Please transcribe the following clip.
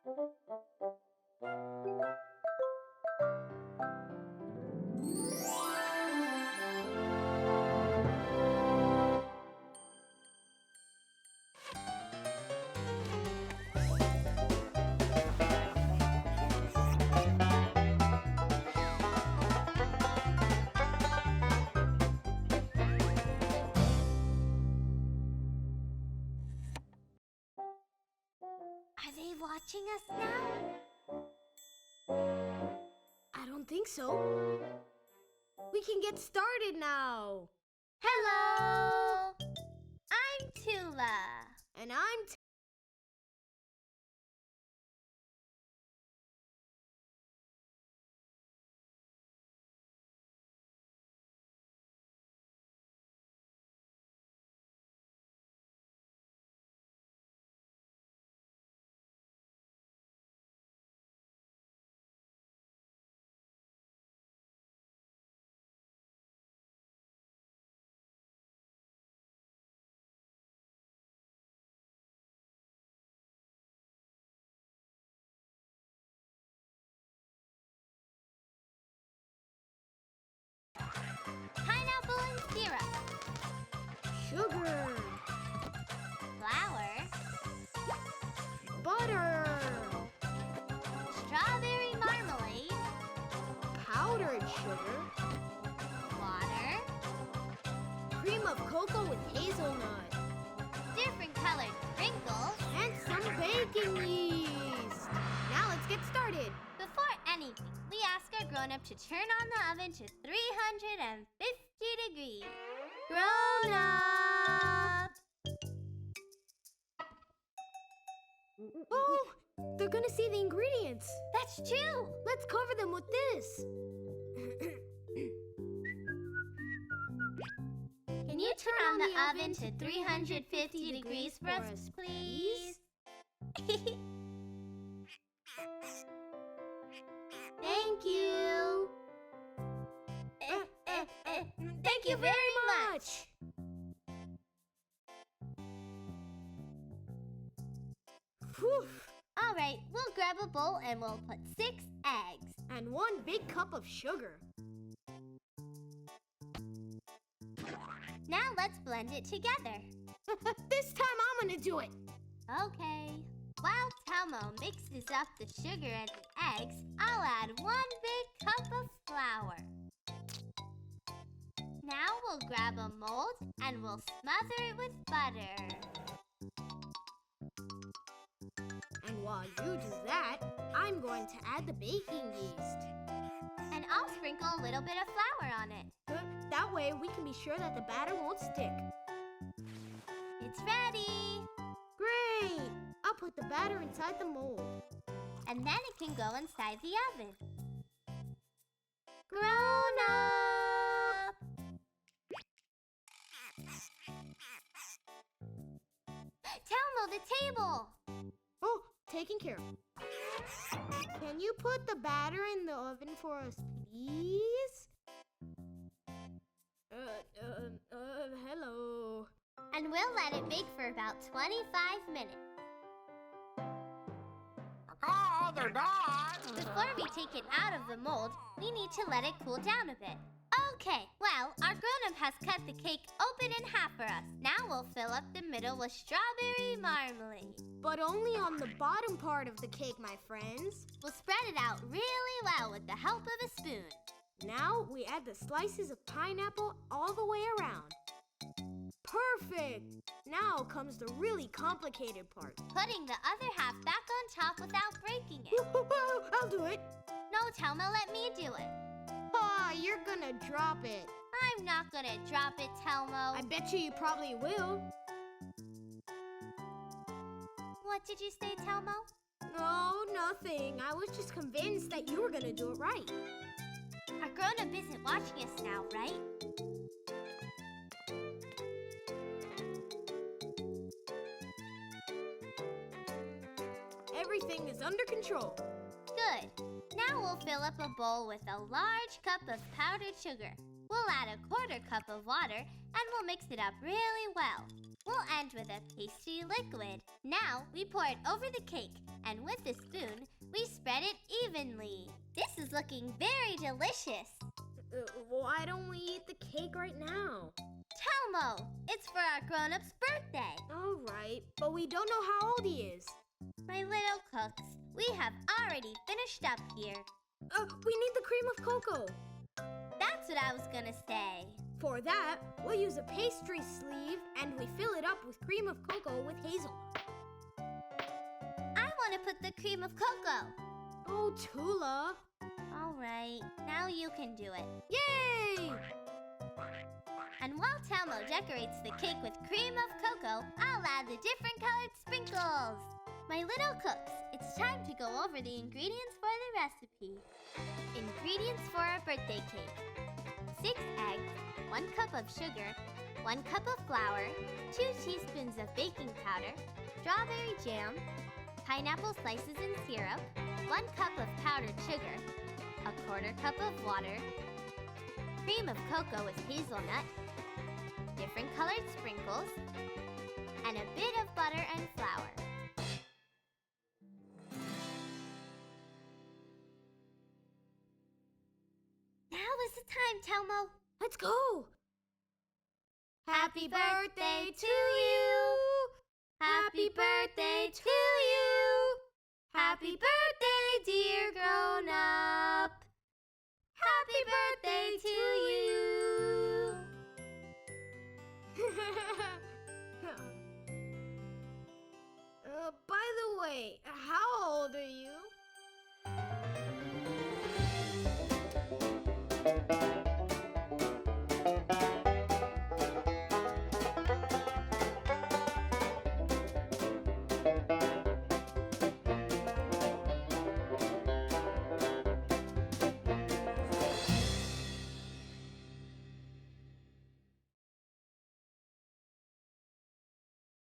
Are they watching us now? I don't think so. We can get started now. Hello! I'm Tula. And I'm Pineapple and syrup. sugar, Flour. butter, Strawberry marmalade. powdered sugar, Water. cream of cocoa with hazelnut, Different colored sprinkles. and some baking yeast. Now let's get started. Before anything, we ask our grown-up to turn on the oven to 350 degrees. Grown-up! Oh, they're gonna see the ingredients. That's true! Let's cover them with this. Can you turn on the oven to 350 degrees for us, please? Thank you! Thank you very much! Whew. Alright, we'll grab a bowl and we'll put 6 eggs. And 1 big cup of sugar. Now let's blend it together. This time I'm gonna do it. Okay. While Telmo mixes up the sugar and the eggs, I'll add 1 big cup of flour. Now we'll grab a mold and we'll smother it with butter. And while you do that, I'm going to add the baking yeast. And I'll sprinkle a little bit of flour on it. That way we can be sure that the batter won't stick. It's ready! Great! I'll put the batter inside the mold. And then it can go inside the oven. Grown up! Telmo, the table! Oh, taken care of. Can you put the batter in the oven for us, please? Hello. And we'll let it bake for about 25 minutes. Oh, they're done! Before we take it out of the mold, we need to let it cool down a bit. Okay, well, our grown-up has cut the cake open in half for us. Now we'll fill up the middle with strawberry marmalade. But only on the bottom part of the cake, my friends. We'll spread it out really well with the help of a spoon. Now we add the slices of pineapple all the way around. Perfect! Now comes the really complicated part. Putting the other half back on top without breaking it. I'll do it. No, Telmo, let me do it. Ah, you're gonna drop it. I'm not gonna drop it, Telmo. I bet you probably will. What did you say, Telmo? No, nothing. I was just convinced that you were gonna do it right. Our grown-up isn't watching us now, right? Everything is under control. Good. Now we'll fill up a bowl with a large cup of powdered sugar. We'll add a 1/4 cup of water and we'll mix it up really well. We'll end with a pastry liquid. Now we pour it over the cake, and with a spoon, we spread it evenly. This is looking very delicious. Why don't we eat the cake right now? Telmo, it's for our grown-up's birthday. All right, but we don't know how old he is. My little cooks, we have already finished up here. We need the cream of cocoa. That's what I was gonna say. For that, we'll use a pastry sleeve and we fill it up with cream of cocoa with hazelnut. I want to put the cream of cocoa. Oh, Tula. All right, now you can do it. Yay! And while Telmo decorates the cake with cream of cocoa, I'll add the different colored sprinkles. My little cooks, it's time to go over the ingredients for the recipe. Ingredients for a birthday cake. 6 eggs, 1 cup of sugar, 1 cup of flour, 2 teaspoons of baking powder, strawberry jam, pineapple slices and syrup, 1 cup of powdered sugar, 1/4 cup of water, cream of cocoa with hazelnut, different colored sprinkles, and a bit of butter and flour. Now is the time, Telmo. Let's go! Happy birthday to you! Happy birthday to you! Happy birthday, dear grown-up! Happy birthday to you! By the way, how old are you?